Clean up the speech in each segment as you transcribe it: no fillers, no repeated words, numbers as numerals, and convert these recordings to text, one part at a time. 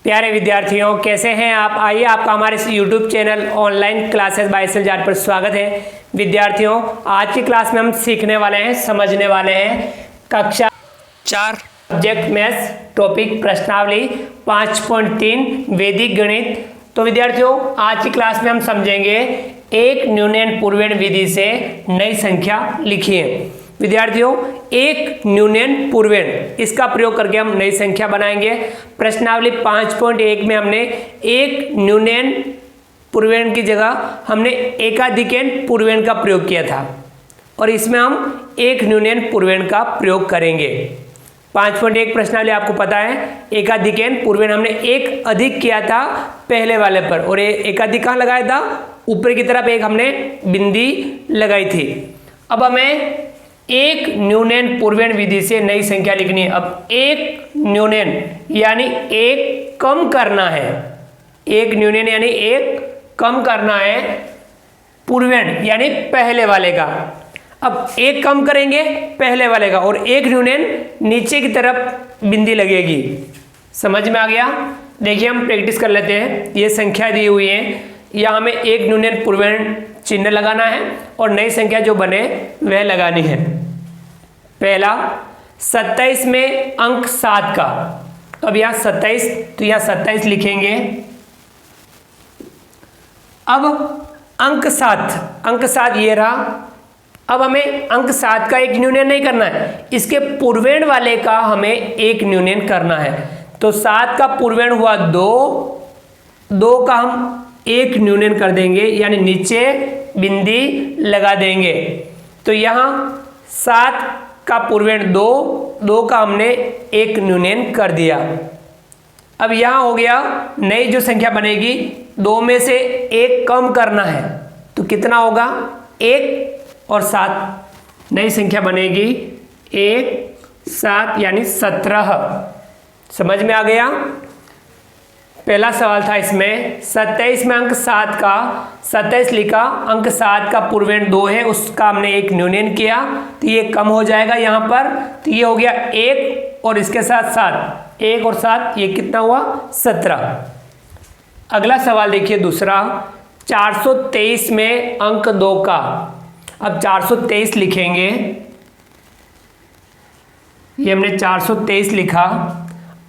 प्यारे विद्यार्थियों, कैसे हैं आप? आइए आपका हमारे इस YouTube channel online classes by S L Jat पर स्वागत है। विद्यार्थियों, आज की क्लास में हम सीखने वाले हैं, समझने वाले हैं कक्षा 4 सब्जेक्ट मैथ्स टॉपिक प्रश्नावली 5.3 वैदिक गणित। तो विद्यार्थियों, आज की क्लास में हम समझेंगे एक न्यूनयन पूर्वेण विधि से नई संख्या लिखिए। विद्यार्थियों, एक न्यूनयन पूर्वेण, इसका प्रयोग करके हम नई संख्या बनाएंगे। प्रश्नावली 5.1 में हमने एक न्यूनयन पूर्वेण की जगह हमने एकाधिकन पूर्वेण का प्रयोग किया था और इसमें हम एक न्यूनयन पूर्वेण का प्रयोग करेंगे। 5.1 प्रश्नावली आपको पता है, एकाधिकन पूर्वेण हमने एक अधिक किया था पहले वाले पर और एकाधिक कहाँ लगाया था? ऊपर की तरफ एक हमने बिंदी लगाई थी। अब हमें एक न्यूनयन पूर्वेण विधि से नई संख्या लिखनी है। अब एक न्यूनयन यानी एक कम करना है, एक न्यूनयन यानी एक कम करना है पूर्वेण यानी पहले वाले का। अब एक कम करेंगे पहले वाले का और एक न्यूनयन नीचे की तरफ बिंदी लगेगी। समझ में आ गया? देखिए, हम प्रैक्टिस कर लेते हैं। ये संख्या दी हुई है, यहाँ हमें एक न्यूनयन पूर्वेण चिन्ह लगाना है और नई संख्या जो बने वह लगानी है। पहला 27 में अंक 7 का, तो अब यहाँ 27, तो यहाँ 27 लिखेंगे। अब अंक 7 ये रहा। अब हमें अंक 7 का एक न्यूनयन नहीं करना है, इसके पूर्वेण वाले का हमें एक न्यूनयन करना है। तो 7 का पूर्वेण हुआ 2 का हम एक न्यूनयन कर देंगे यानी नीचे बिंदी लगा देंगे। तो यहाँ 7 का पूर्वेण 2 का हमने एक न्यूनयन कर दिया। अब यहाँ हो गया, नई जो संख्या बनेगी 2 में से एक कम करना है, तो कितना होगा? 1 और 7, नई संख्या बनेगी 1 7 यानी 17। समझ में आ गया? पहला सवाल था इसमें 27 में अंक 7 का, 27 लिखा, अंक 7 का पूर्वेण 2 है, उसका हमने एक न्यूनयन किया, तो ये कम हो जाएगा यहाँ पर। तो ये हो गया 1 और इसके साथ 7, 1 और 7, ये कितना हुआ? 17। अगला सवाल देखिए दूसरा, 423 में अंक 2 का। अब 423 लिखेंगे, ये हमने 423 लिखा।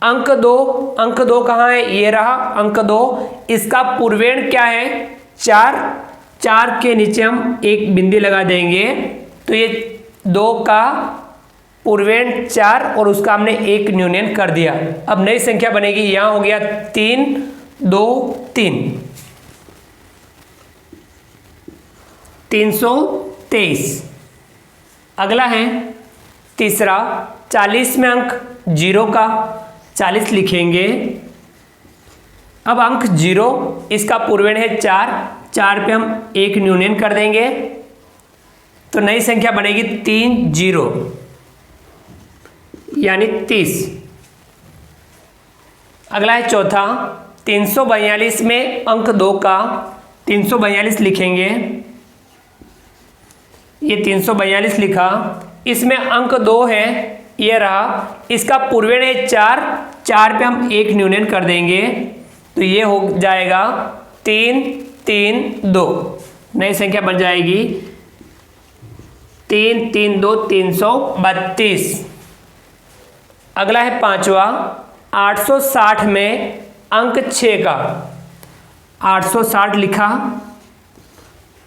अंक 2 कहाँ है? ये रहा अंक 2, इसका पूर्वेण क्या है? 4 के नीचे हम एक बिंदी लगा देंगे, तो ये 2 का पूर्वेण 4 और उसका हमने एक न्यूनयन कर दिया। अब नई संख्या बनेगी, यहाँ हो गया 3 2 3, 323। अगला है तीसरा, 40 में अंक 0 का, 40 लिखेंगे। अब अंक 0, इसका पूर्वेण है 4 पे हम एक न्यूनयन कर देंगे, तो नई संख्या बनेगी 3 0 यानी 30। अगला है चौथा, 342 में अंक 2 का, 342 लिखेंगे। ये 342 लिखा, इसमें अंक 2 है, ये रहा, इसका पूर्वेण है 4 पे हम एक न्यूनयन कर देंगे, तो ये हो जाएगा 3 3 2, नई संख्या बन जाएगी 3 3 2 332। अगला है पांचवा, 860 में अंक 6 का, 860 लिखा,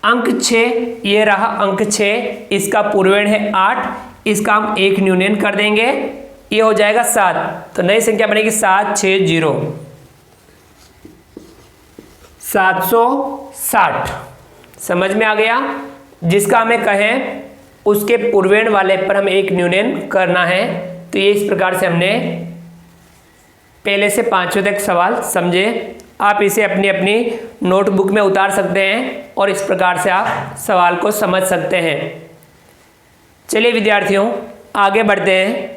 अंक 6, ये रहा अंक 6, इसका पूर्वेण है 8, इसका हम एक न्यूनयन कर देंगे, ये हो जाएगा 7, तो नई संख्या बनेगी 760 760। समझ में आ गया? जिसका हमें कहें उसके पूर्वेण वाले पर हम एक न्यूनयन करना है। तो ये इस प्रकार से हमने पहले से 5वें तक सवाल समझे। आप इसे अपनी अपनी नोटबुक में उतार सकते हैं और इस प्रकार से आप सवाल को समझ सकते हैं। चलिए विद्यार्थियों, आगे बढ़ते हैं।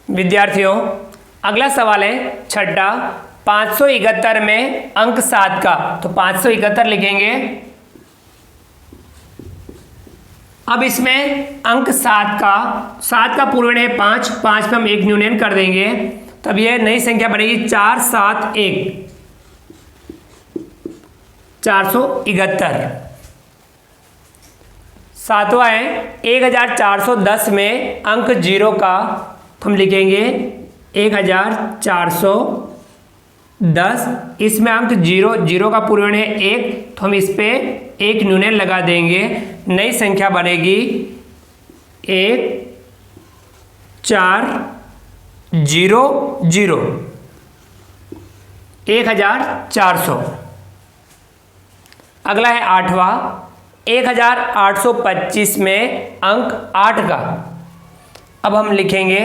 विद्यार्थियों, अगला सवाल है छठा, 571 में अंक 7 का, तो 571 लिखेंगे। अब इसमें अंक 7 का पूर्वण है 5 पे हम 1 न्यूनयन कर देंगे, तब यह नई संख्या बनेगी 4 7 1 471। सातवां है 1410 में अंक 0 का हम लिखेंगे 1410, इसमें अंक 0 का पूर्वण है 1, तो हम इस पे 1 न्यूनयन लगा देंगे, नई संख्या बनेगी 1 4 0 0 1400। अगला है 8वां 1825 में अंक 8 का, अब हम लिखेंगे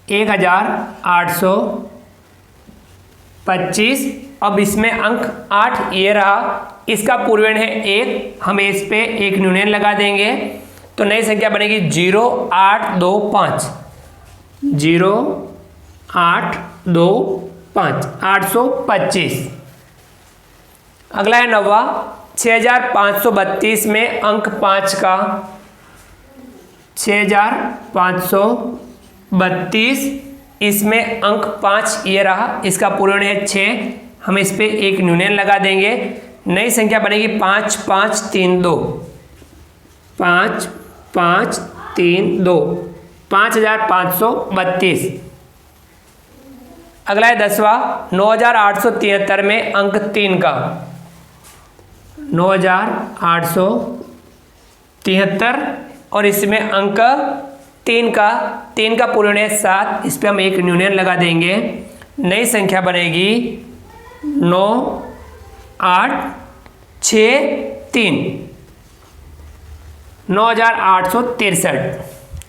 1825, अब इसमें अंक 8 ये रहा, इसका पूर्वण है 1, हम इस पे 1 न्यूनयन लगा देंगे, तो नई संख्या बनेगी 0825 0825 825। अगला है 9वां 6532 में अंक 5 का 6532, इसमें अंक 5 ये रहा, इसका पूर्वण है 6, हम इस पे 1 न्यूनयन लगा देंगे, नई संख्या बनेगी 5532 5532 5532। अगला है 10वां 9873 में अंक 3 का 9873, और इसमें अंक 3 का पूर्वण है 7, इस पे हम 1 न्यूनयन लगा देंगे, नई संख्या बनेगी 9863 9863।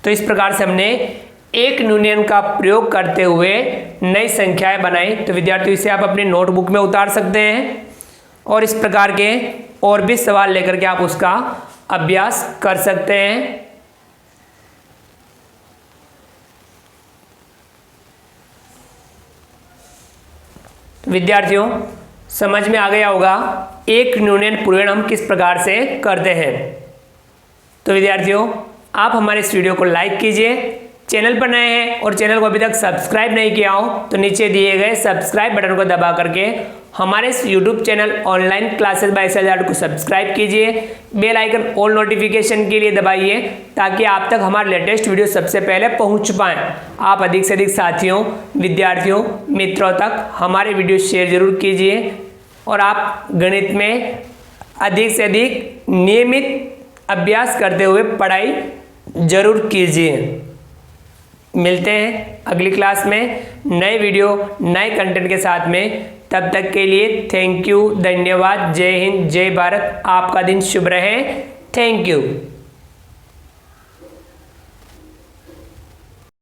तो इस प्रकार से हमने 1 न्यूनयन का प्रयोग करते हुए नई संख्याएं बनाई। तो विद्यार्थियों इसे आप अपनी नोटबुक में उतार सकते हैं और इस प्रकार के और भी सवाल लेकर के आप उसका अभ्यास कर सकते हैं। तो विद्यार्थियों समझ में आ गया होगा 1 न्यूनयन पूर्वण हम किस प्रकार से करते हैं। तो विद्यार्थियों आप हमारे इस वीडियो को लाइक कीजिए, चैनल पर नए हैं और चैनल को अभी तक सब्सक्राइब नहीं किया हो तो नीचे दिए गए सब्सक्राइब बटन को दबा करके हमारे इस YouTube channel online classes bye SLR को सब्सक्राइब कीजिए, बेल आइकन ऑल नोटिफिकेशन के लिए दबाइए ताकि आप तक हमारे लेटेस्ट वीडियो सबसे पहले पहुंच पाएँ। आप अधिक से अधिक साथियों, विद्यार्थियों, मित्रों तक हमारे वीडियो शेयर जरूर कीजिए और आप गणित में अधिक से अधिक नियमित अभ्यास करते हुए पढ़ाई जरूर कीजिए। मिलते हैं अगली क्लास में नए वीडियो नए कंटेंट के साथ में। तब तक के लिए थैंक यू, धन्यवाद, जय हिंद, जय भारत। आपका दिन शुभ रहे। Thank you.